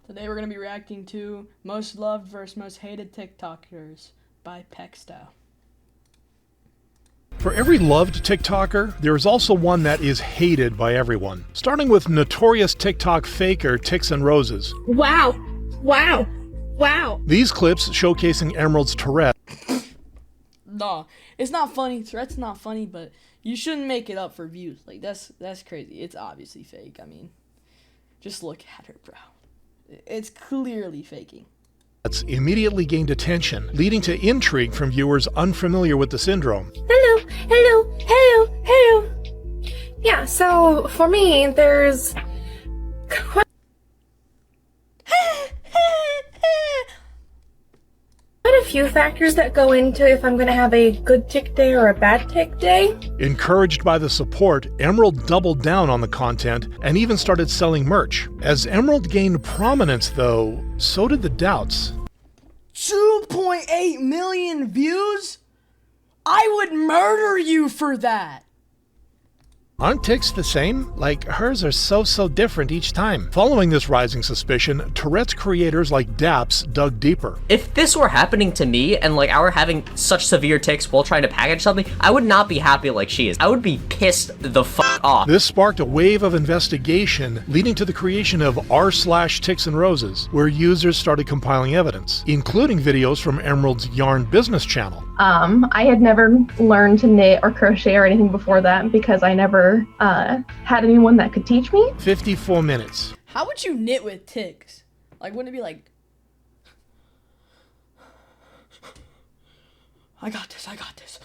Today we're going to be reacting to Most Loved vs. Most Hated TikTokers by Pexto. For every loved TikToker, there is also one that is hated by everyone. Starting with notorious TikTok faker Tix and Roses. Wow. Wow. Wow. These clips showcasing Emerald's Tourette. Nah, it's not funny. Tourette's not funny, but you shouldn't make it up for views. Like, that's crazy. It's obviously fake. I mean, just look at her, bro. It's clearly faking. Immediately gained attention, leading to intrigue from viewers unfamiliar with the syndrome. Hello. Yeah, so for me, there's quite a few factors that go into if I'm going to have a good tick day or a bad tick day. Encouraged by the support, Emerald doubled down on the content and even started selling merch. As Emerald gained prominence, though, so did the doubts. 2.8 million views? I would murder you for that. Aren't Tix the same? Like, hers are so different each time. Following this rising suspicion, Tourette's creators like Daps dug deeper. If this were happening to me and like I were having such severe tics while trying to package something, I would not be happy like she is. I would be pissed the fuck off. This sparked a wave of investigation, leading to the creation of r/Tix and Roses, where users started compiling evidence, including videos from Emerald's Yarn business channel. I had never learned to knit or crochet or anything before that because I never had anyone that could teach me. 54 minutes. How would you knit with ticks? Like, wouldn't it be like, I got this.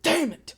Damn it.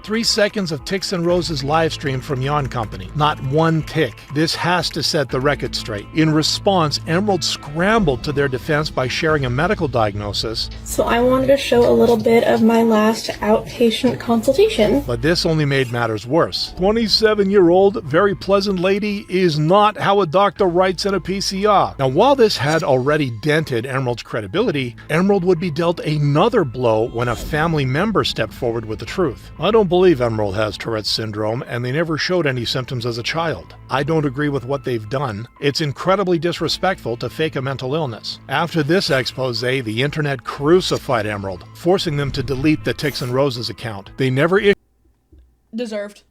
3 seconds of Tix and Roses live stream from Yarn Company. Not one tick. This has to set the record straight. In response, Emerald scrambled to their defense by sharing a medical diagnosis. So I wanted to show a little bit of my last outpatient consultation. But this only made matters worse. 27-year-old, very pleasant lady is not how a doctor writes in a PCR. Now, while this had already dented Emerald's credibility, Emerald would be dealt another blow when a family member stepped forward with the truth. I don't believe Emerald has Tourette's syndrome, and they never showed any symptoms as a child. I don't agree with what they've done. It's incredibly disrespectful to fake a mental illness. After this expose, the internet crucified Emerald, forcing them to delete the Tix and Roses account. They never Deserved.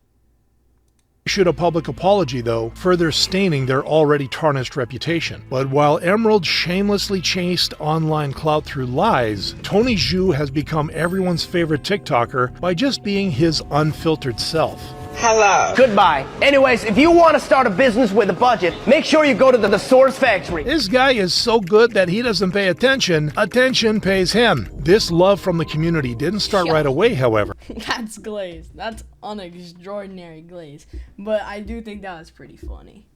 issued a public apology, though, further staining their already tarnished reputation. But while Emerald shamelessly chased online clout through lies, Tony Zhu has become everyone's favorite TikToker by just being his unfiltered self. Hello. Goodbye. Anyways, if you want to start a business with a budget, make sure you go to the Source Factory. This guy is so good that he doesn't pay attention. Attention pays him. This love from the community didn't start right away, however. That's glaze. That's an extraordinary glaze. But I do think that was pretty funny.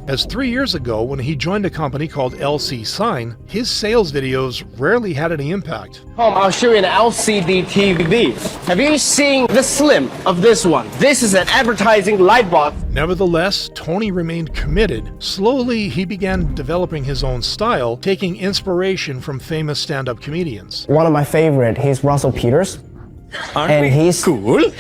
As 3 years ago, when he joined a company called LC Sign, his sales videos rarely had any impact. I'll show you an LCD TV. Have you seen the slim of this one? This is an advertising light box. Nevertheless, Tony remained committed. Slowly, he began developing his own style, taking inspiration from famous stand-up comedians. One of my favorite, he's Russell Peters. And he's doing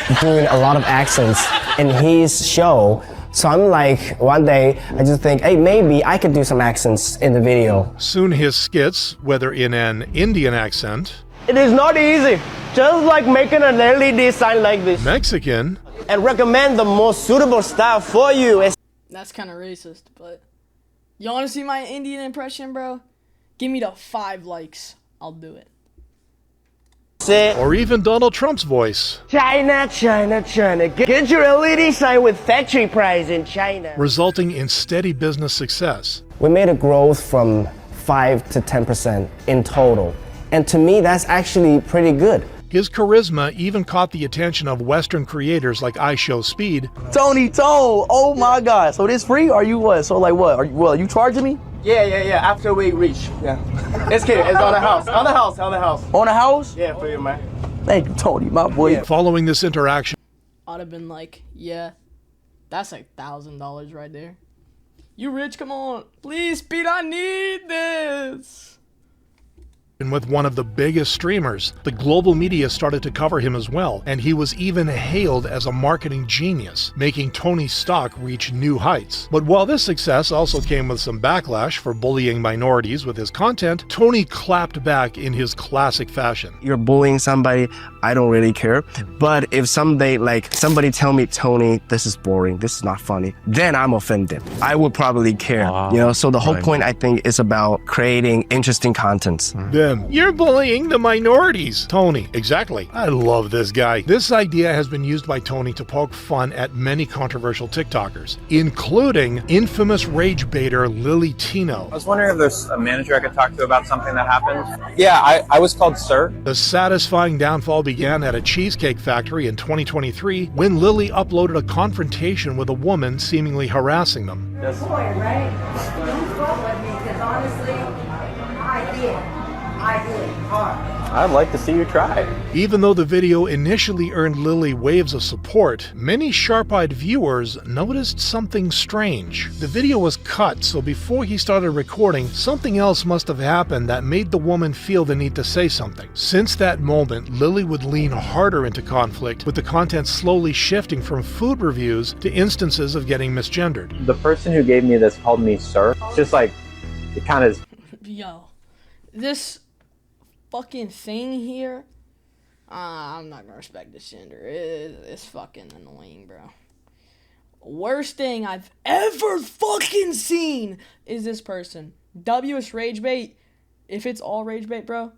a lot of accents in his show. So I'm like, one day, I just think, hey, maybe I could do some accents in the video. Soon his skits, whether in an Indian accent, It is not easy. Just like making an LED sign like this. Mexican, And recommend the most suitable style for you. That's kind of racist, but you want to see my Indian impression, bro? Give me the 5 likes. I'll do it. or even Donald Trump's voice, China. Get your LED sign with factory price in China. resulting in steady business success. We made a growth from 5 to 10% in total. And to me, that's actually pretty good. His charisma even caught the attention of Western creators like iShowSpeed, Tony Tone, oh my God! So this free? Are you what? So like what? Are you charging me? Yeah. After we reach. Yeah. It's kidding. It's on the house. On the house. On the house? Yeah, for you, man. Thank you, Tony, my boy. Following this interaction, I'd have been like, yeah, that's like $1,000 right there. You rich? Come on. Please, Pete, I need this. And with one of the biggest streamers, the global media started to cover him as well, and he was even hailed as a marketing genius, making Tony's stock reach new heights. But while this success also came with some backlash for bullying minorities with his content, Tony clapped back in his classic fashion. You're bullying somebody, I don't really care. But if someday, like, somebody tell me, Tony, this is boring, this is not funny, then I'm offended. I would probably care, you know? So the whole point, I think, is about creating interesting content. You're bullying the minorities. Tony, exactly. I love this guy. This idea has been used by Tony to poke fun at many controversial TikTokers, including infamous rage baiter Lily Tino. I was wondering if there's a manager I could talk to about something that happened. Yeah, I was called sir. The satisfying downfall began at a cheesecake factory in 2023 when Lily uploaded a confrontation with a woman seemingly harassing them. Boy, right? Don't fuck with me, because honestly, I did. I did hard. I'd like to see you try. Even though the video initially earned Lily waves of support, many sharp-eyed viewers noticed something strange. The video was cut, so before he started recording, something else must have happened that made the woman feel the need to say something. Since that moment, Lily would lean harder into conflict, with the content slowly shifting from food reviews to instances of getting misgendered. The person who gave me this called me sir. Just like, it kind of... Yo, this fucking thing here, I'm not gonna respect this gender. It's fucking annoying, bro. Worst thing I've ever fucking seen is this person. WS Rage Bait. If it's all Rage Bait, bro,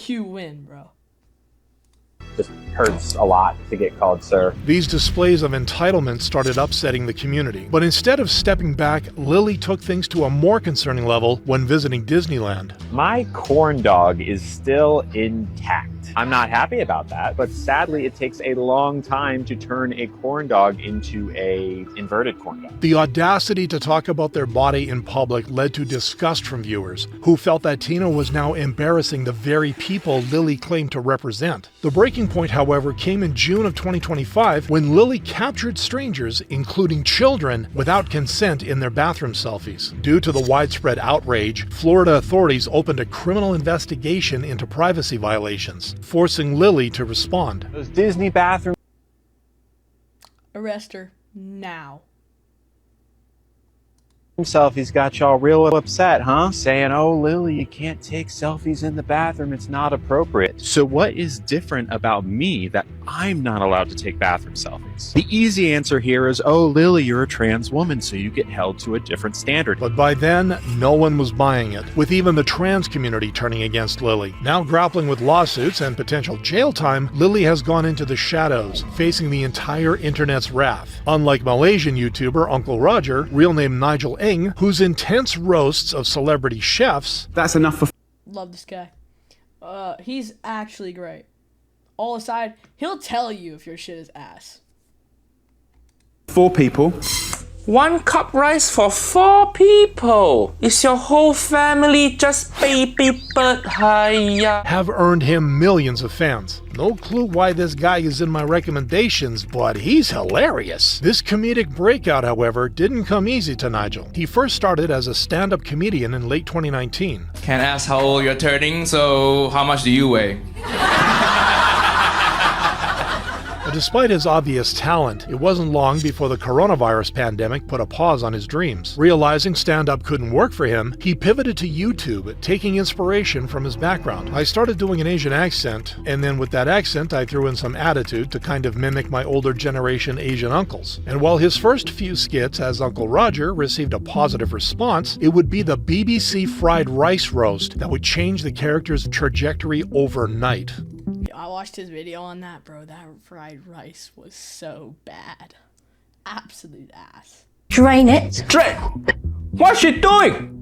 you win, bro. Just hurts a lot to get called sir. These displays of entitlement started upsetting the community. But instead of stepping back, Lily took things to a more concerning level when visiting Disneyland. My corn dog is still intact. I'm not happy about that, but sadly it takes a long time to turn a corn dog into a inverted corn dog. The audacity to talk about their body in public led to disgust from viewers, who felt that Tina was now embarrassing the very people Lily claimed to represent. The breaking point, however, came in June of 2025 when Lily captured strangers, including children, without consent in their bathroom selfies. Due to the widespread outrage, Florida authorities opened a criminal investigation into privacy violations, forcing Lily to respond. Those Disney bathroom Arrest her now. selfies got y'all real upset, huh? Saying, oh, Lily, you can't take selfies in the bathroom. It's not appropriate. So what is different about me that I'm not allowed to take bathroom selfies? The easy answer here is, oh, Lily, you're a trans woman, so you get held to a different standard. But by then, no one was buying it, with even the trans community turning against Lily. Now grappling with lawsuits and potential jail time, Lily has gone into the shadows, facing the entire internet's wrath. Unlike Malaysian YouTuber Uncle Roger, real name Nigel Ng, whose intense roasts of celebrity chefs... That's enough for... Love this guy. He's actually great. All aside, he'll tell you if your shit is ass. 4 people. 1 cup rice for 4 people. Is your whole family just baby bird? Hiya. Have earned him millions of fans. No clue why this guy is in my recommendations, but he's hilarious. This comedic breakout, however, didn't come easy to Nigel. He first started as a stand-up comedian in late 2019. Can't ask how old you're turning, so how much do you weigh? Despite his obvious talent, it wasn't long before the coronavirus pandemic put a pause on his dreams. Realizing stand-up couldn't work for him, he pivoted to YouTube, taking inspiration from his background. I started doing an Asian accent, and then with that accent I threw in some attitude to kind of mimic my older generation Asian uncles. And while his first few skits as Uncle Roger received a positive response, it would be the BBC fried rice roast that would change the character's trajectory overnight. I watched his video on that, bro. That fried rice was so bad. Absolute ass. Drain it. Drain. What's she doing?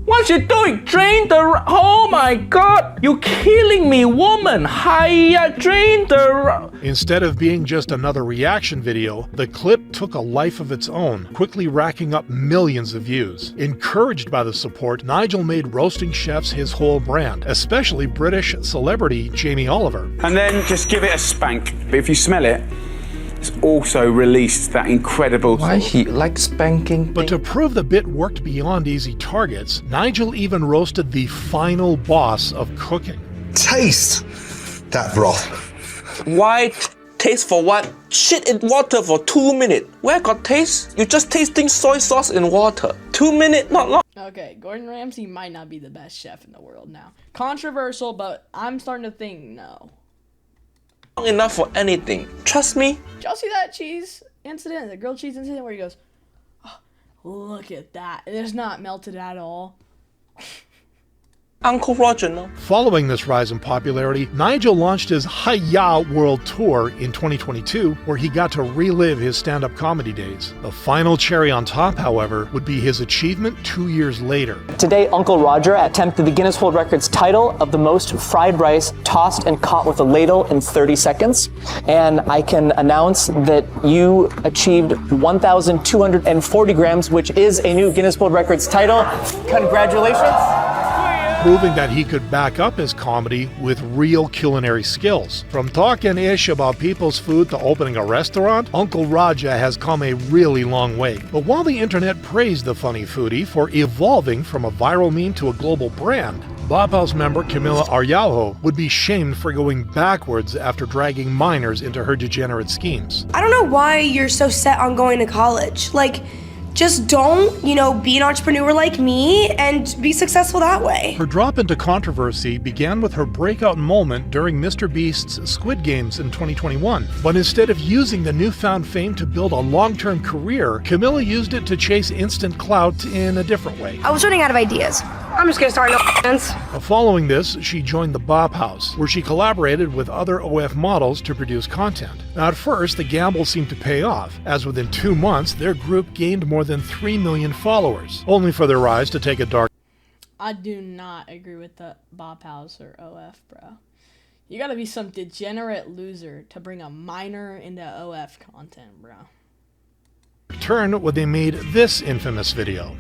What's she doing? Drain the. Oh my God! You're killing me, woman. Hiya, drain the. Instead of being just another reaction video, the clip took a life of its own, quickly racking up millions of views. Encouraged by the support, Nigel made roasting chefs his whole brand, especially British celebrity Jamie Oliver. And then just give it a spank. But if you smell it, also released that incredible. Why he likes spanking? But to prove the bit worked beyond easy targets, Nigel even roasted the final boss of cooking. Taste that broth. Why taste for what? Shit in water for 2 minutes. Where got taste? You just tasting soy sauce in water. 2 minutes, not long. Okay, Gordon Ramsay might not be the best chef in the world now. Controversial, but I'm starting to think no. Long enough for anything. Trust me. Did y'all see that cheese incident, the grilled cheese incident where he goes, oh, look at that. It is not melted at all. Uncle Roger, no. Following this rise in popularity, Nigel launched his Hi-Ya World Tour in 2022, where he got to relive his stand-up comedy days. The final cherry on top, however, would be his achievement 2 years later. Today, Uncle Roger attempted the Guinness World Records title of the most fried rice tossed and caught with a ladle in 30 seconds. And I can announce that you achieved 1,240 grams, which is a new Guinness World Records title. Congratulations. Proving that he could back up his comedy with real culinary skills. From talking ish about people's food to opening a restaurant, Uncle Raja has come a really long way. But while the internet praised the funny foodie for evolving from a viral meme to a global brand, Bauhaus member Camila Araujo would be shamed for going backwards after dragging minors into her degenerate schemes. I don't know why you're so set on going to college. Like, just don't, be an entrepreneur like me and be successful that way. Her drop into controversy began with her breakout moment during Mr. Beast's Squid Games in 2021. But instead of using the newfound fame to build a long-term career, Camila used it to chase instant clout in a different way. I was running out of ideas. I'm just gonna start no hands. Following this, she joined the Bauhaus, where she collaborated with other OF models to produce content. Now, at first, the gamble seemed to pay off, as within 2 months, their group gained more than 3 million followers, only for their rise to take a dark. I do not agree with the Bauhaus or OF, bro. You gotta be some degenerate loser to bring a minor into OF content, bro. Turn when they made this infamous video.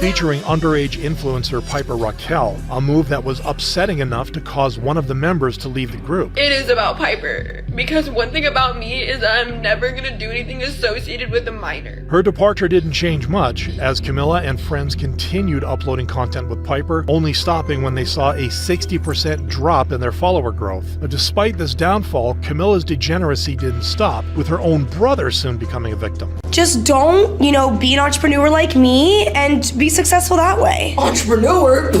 Featuring underage influencer Piper Raquel, a move that was upsetting enough to cause one of the members to leave the group. It is about Piper, because one thing about me is that I'm never gonna do anything associated with a minor. Her departure didn't change much, as Camila and friends continued uploading content with Piper, only stopping when they saw a 60% drop in their follower growth. But despite this downfall, Camila's degeneracy didn't stop, with her own brother soon becoming a victim. Just don't, be an entrepreneur like me and be successful that way. Entrepreneur?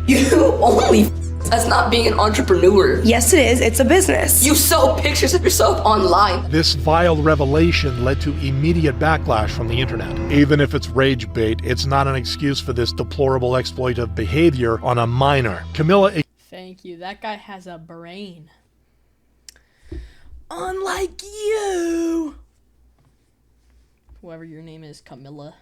You only that's not being an entrepreneur. Yes, it is. It's a business. You sell pictures of yourself online. This vile revelation led to immediate backlash from the internet. Even if it's rage bait, it's not an excuse for this deplorable exploitive behavior on a minor. Camila. Thank you. That guy has a brain. Unlike you. Whoever your name is, Camilla.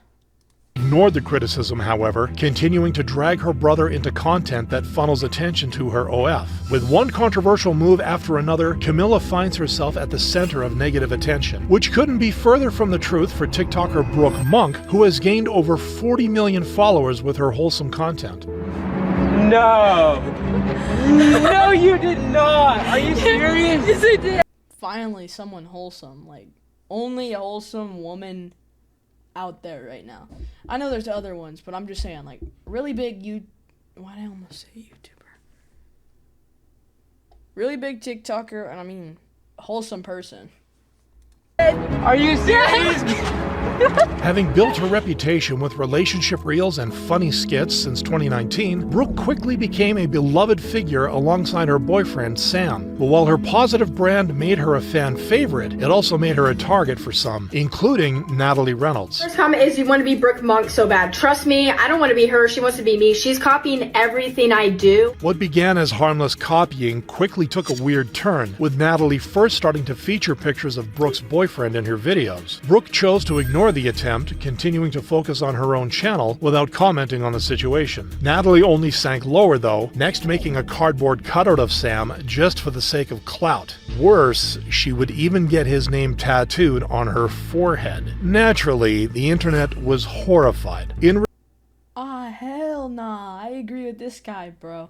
Ignored the criticism, however, continuing to drag her brother into content that funnels attention to her OF. With one controversial move after another, Camila finds herself at the center of negative attention, which couldn't be further from the truth for TikToker Brooke Monk, who has gained over 40 million followers with her wholesome content. No! No, you did not! Are you serious? Yes, I did! Finally, someone wholesome. Like, only a wholesome woman out there right now. I know there's other ones, but I'm just saying, like, really big why did I almost say YouTuber? Really big TikToker, and I mean, wholesome person. Are you serious? Having built her reputation with relationship reels and funny skits since 2019, Brooke quickly became a beloved figure alongside her boyfriend, Sam. But while her positive brand made her a fan favorite, it also made her a target for some, including Natalie Reynolds. First comment is you want to be Brooke Monk so bad. Trust me, I don't want to be her. She wants to be me. She's copying everything I do. What began as harmless copying quickly took a weird turn, with Natalie first starting to feature pictures of Brooke's boyfriend in her videos. Brooke chose to ignore the attempt, continuing to focus on her own channel without commenting on the situation. Natalie only sank lower though, next making a cardboard cutout of Sam just for the sake of clout. Worse, she would even get his name tattooed on her forehead. Naturally, the internet was horrified. Hell nah. I agree with this guy, bro.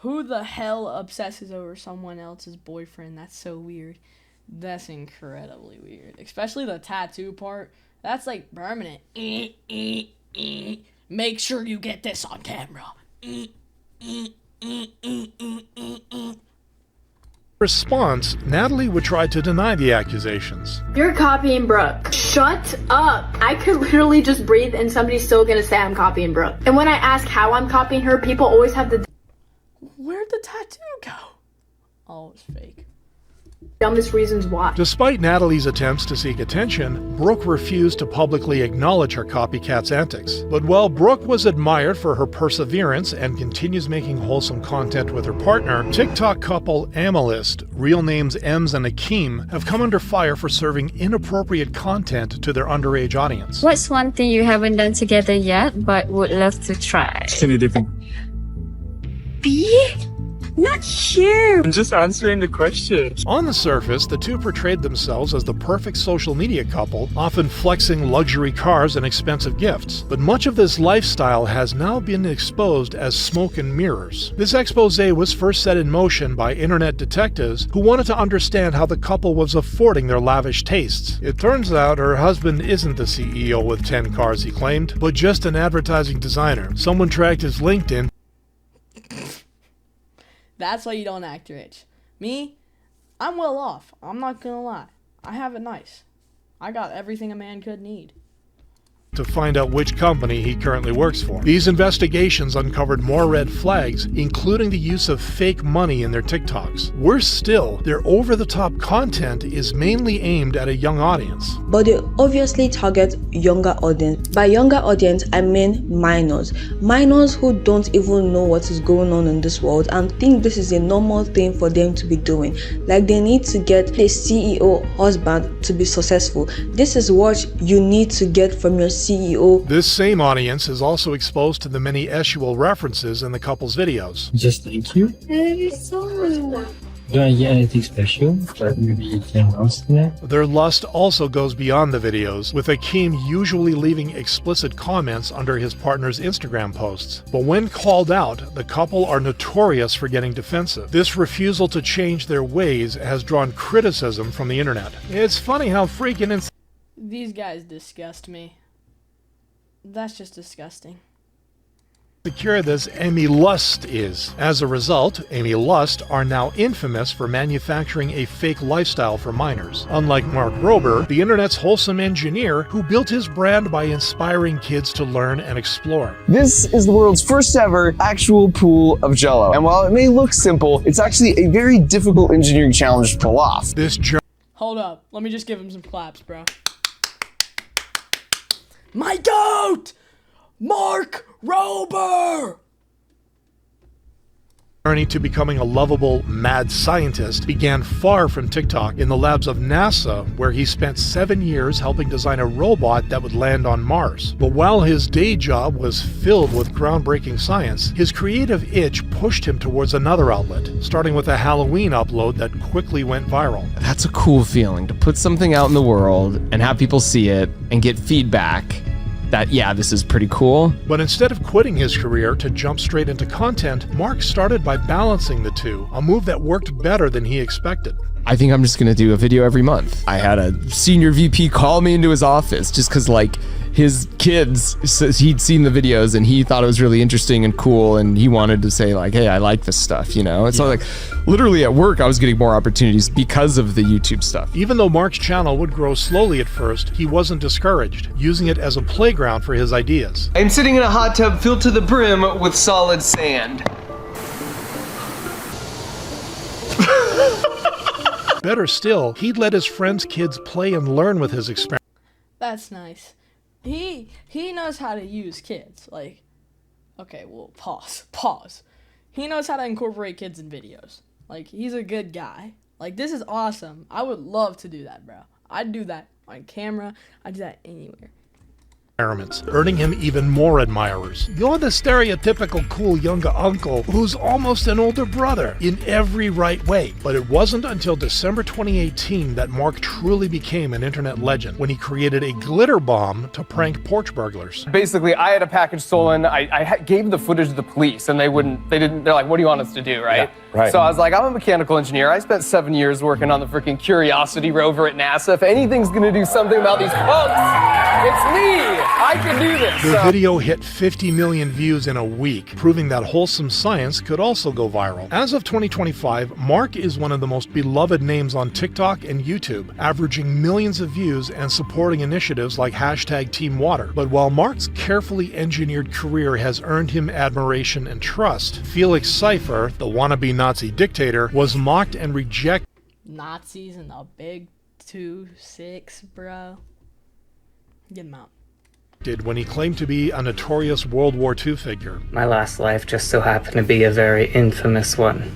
Who the hell obsesses over someone else's boyfriend? That's so weird. That's incredibly weird. Especially the tattoo part. That's like permanent. Make sure you get this on camera. Response, Natalie would try to deny the accusations. You're copying Brooke. Shut up. I could literally just breathe and somebody's still gonna say I'm copying Brooke. And when I ask how I'm copying her, people always have the Where'd the tattoo go? Oh, it's fake. dumbest reasons why. Despite Natalie's attempts to seek attention, Brooke refused to publicly acknowledge her copycat's antics. But while Brooke was admired for her perseverance and continues making wholesome content with her partner, TikTok couple Amelist, real names Ems and Akeem, have come under fire for serving inappropriate content to their underage audience. What's one thing you haven't done together yet but would love to try? Skinny dipping. B? Not here. I'm just answering the question. On the surface, the two portrayed themselves as the perfect social media couple, often flexing luxury cars and expensive gifts. But much of this lifestyle has now been exposed as smoke and mirrors. This expose was first set in motion by internet detectives who wanted to understand how the couple was affording their lavish tastes. It turns out her husband isn't the CEO with 10 cars, he claimed, but just an advertising designer. Someone tracked his LinkedIn. That's why you don't act rich. Me, I'm well off. I'm not gonna lie. I have it nice. I got everything a man could need. To find out which company he currently works for. These investigations uncovered more red flags, including the use of fake money in their TikToks. Worse still, their over-the-top content is mainly aimed at a young audience. But they obviously target younger audience. By younger audience, I mean minors. Minors who don't even know what is going on in this world and think this is a normal thing for them to be doing. Like they need to get a CEO husband to be successful. This is what you need to get from your CEO. This same audience is also exposed to the many sexual references in the couple's videos. Just thank you. Do I get anything special? Like maybe you can roast that? Their lust also goes beyond the videos, with Akeem usually leaving explicit comments under his partner's Instagram posts. But when called out, the couple are notorious for getting defensive. This refusal to change their ways has drawn criticism from the internet. It's funny how freaking These guys disgust me. That's just disgusting. insecure this Amy Lust is. As a result, Amy Lust are now infamous for manufacturing a fake lifestyle for minors. Unlike Mark Rober, the internet's wholesome engineer who built his brand by inspiring kids to learn and explore. This is the world's first ever actual pool of Jell-O. And while it may look simple, it's actually a very difficult engineering challenge to pull off. Hold up. Let me just give him some claps, bro. My goat! Mark Rober! Journey to becoming a lovable, mad scientist began far from TikTok in the labs of NASA, where he spent 7 years helping design a robot that would land on Mars. But while his day job was filled with groundbreaking science, his creative itch pushed him towards another outlet, starting with a Halloween upload that quickly went viral. That's a cool feeling, to put something out in the world and have people see it and get feedback that, yeah, this is pretty cool. But instead of quitting his career to jump straight into content, Mark started by balancing the two, a move that worked better than he expected. I think I'm just gonna do a video every month. I had a senior VP call me into his office just cause like his kids, he'd seen the videos and he thought it was really interesting and cool and he wanted to say like, hey, I like this stuff, you know? And so like literally at work, I was getting more opportunities because of the YouTube stuff. Even though Mark's channel would grow slowly at first, he wasn't discouraged, using it as a playground for his ideas. I'm sitting in a hot tub filled to the brim with solid sand. Better still, he'd let his friends' kids play and learn with his experiments. That's nice. He knows how to use kids. Like, okay, well, pause. He knows how to incorporate kids in videos. Like, he's a good guy. Like, this is awesome. I would love to do that, bro. I'd do that on camera. I'd do that anywhere. earning him even more admirers. You're the stereotypical cool younger uncle who's almost an older brother in every right way. But it wasn't until December 2018 that Mark truly became an internet legend when he created a glitter bomb to prank porch burglars. Basically, I had a package stolen. I gave the footage to the police, and they're like, what do you want us to do, right? Yeah, right. So I was like, I'm a mechanical engineer. I spent 7 years working on the freaking Curiosity rover at NASA. If anything's gonna do something about these folks, it's me. I can do this. The video hit 50 million views in a week, proving that wholesome science could also go viral. As of 2025, Mark is one of the most beloved names on TikTok and YouTube, averaging millions of views and supporting initiatives like #TeamWater. But while Mark's carefully engineered career has earned him admiration and trust, Felix Cypher, the wannabe Nazi dictator, was mocked and rejected. Nazis in the big 2-6, bro. Get him out. When he claimed to be a notorious World War II figure. My last life just so happened to be a very infamous one.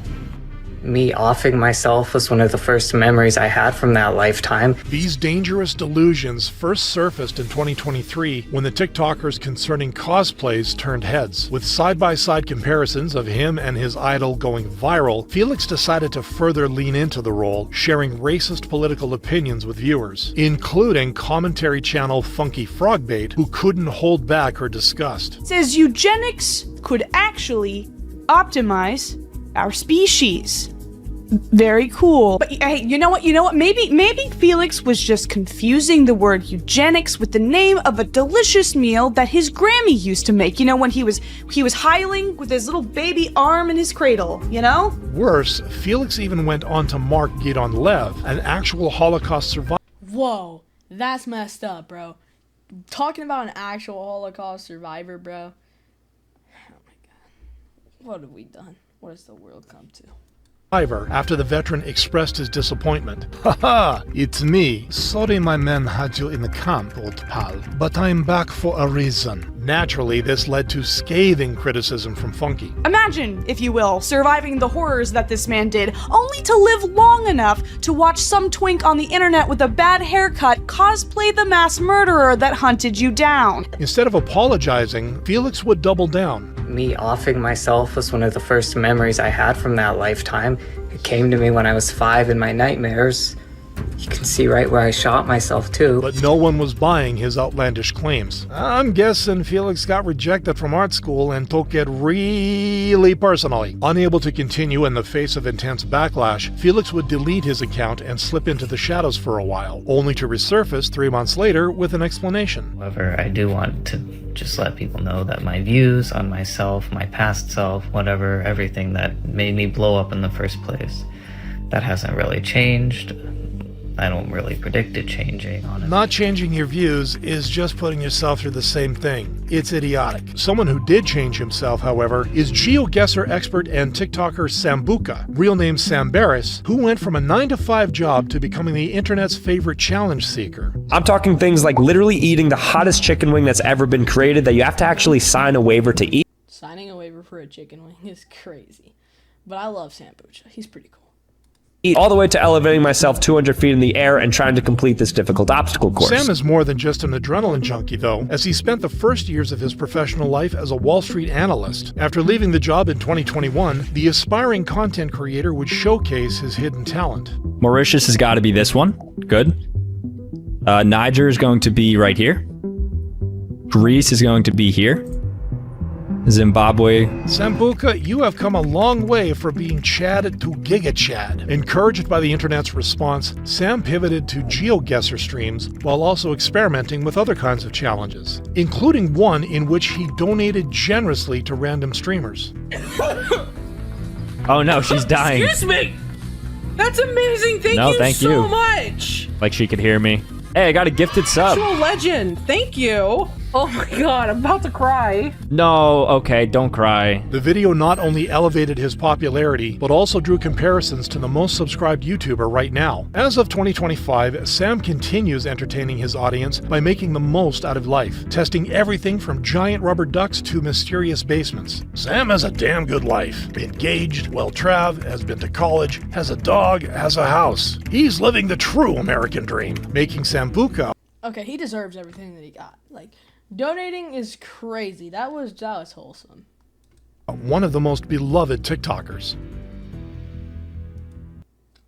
Me offing myself was one of the first memories I had from that lifetime. These dangerous delusions first surfaced in 2023 when the TikTokers concerning cosplays turned heads. With side-by-side comparisons of him and his idol going viral, Felix decided to further lean into the role, sharing racist political opinions with viewers, including commentary channel Funky Frogbait, who couldn't hold back her disgust. Says eugenics could actually optimize our species. Very cool. But hey, you know what? Maybe Felix was just confusing the word eugenics with the name of a delicious meal that his Grammy used to make. You know, when he was hiling with his little baby arm in his cradle, you know? Worse, Felix even went on to mock Gidon Lev, an actual Holocaust survivor. Whoa, that's messed up, bro. Talking about an actual Holocaust survivor, bro. Oh my god. What have we done? What has the world come to? After the veteran expressed his disappointment. Haha, it's me. Sorry my men had you in the camp, old pal, but I'm back for a reason. Naturally, this led to scathing criticism from Funky. Imagine, if you will, surviving the horrors that this man did, only to live long enough to watch some twink on the internet with a bad haircut cosplay the mass murderer that hunted you down. Instead of apologizing, Felix would double down. Me offing myself was one of the first memories I had from that lifetime. It came to me when I was 5 in my nightmares. You can see right where I shot myself too. But no one was buying his outlandish claims. I'm guessing Felix got rejected from art school and took it really personally. Unable to continue in the face of intense backlash, Felix would delete his account and slip into the shadows for a while, only to resurface 3 months later with an explanation. However, I do want to just let people know that my views on myself, my past self, whatever, everything that made me blow up in the first place, that hasn't really changed. I don't really predict it changing, honestly. Not changing your views is just putting yourself through the same thing. It's idiotic. Someone who did change himself, however, is GeoGuessr expert and TikToker Sambuca, real name Sam Barris, who went from a 9-to-5 job to becoming the internet's favorite challenge seeker. I'm talking things like literally eating the hottest chicken wing that's ever been created that you have to actually sign a waiver to eat. Signing a waiver for a chicken wing is crazy. But I love Sambuca. He's pretty cool. All the way to elevating myself 200 feet in the air and trying to complete this difficult obstacle course. Sam is more than just an adrenaline junkie, though, as he spent the first years of his professional life as a Wall Street analyst. After leaving the job in 2021, the aspiring content creator would showcase his hidden talent. Mauritius has got to be this one. Good. Niger is going to be right here. Greece is going to be here. Zimbabwe. Sambuca, you have come a long way from being Chad to Giga Chad. Encouraged by the internet's response, Sam pivoted to GeoGuessr streams while also experimenting with other kinds of challenges, including one in which he donated generously to random streamers. Oh no, she's dying. Excuse me! That's amazing! Thank you so much! Like she could hear me. Hey, I got a gifted sub. Actual legend, thank you! Oh my god, I'm about to cry. No, okay, don't cry. The video not only elevated his popularity, but also drew comparisons to the most subscribed YouTuber right now. As of 2025, Sam continues entertaining his audience by making the most out of life, testing everything from giant rubber ducks to mysterious basements. Sam has a damn good life. Engaged, well-traveled, has been to college, has a dog, has a house. He's living the true American dream, making Sambuca. Okay, he deserves everything that he got. Like, Donating is crazy. That was wholesome. One of the most beloved TikTokers.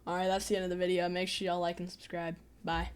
Alright, that's the end of the video. Make sure y'all like and subscribe. Bye.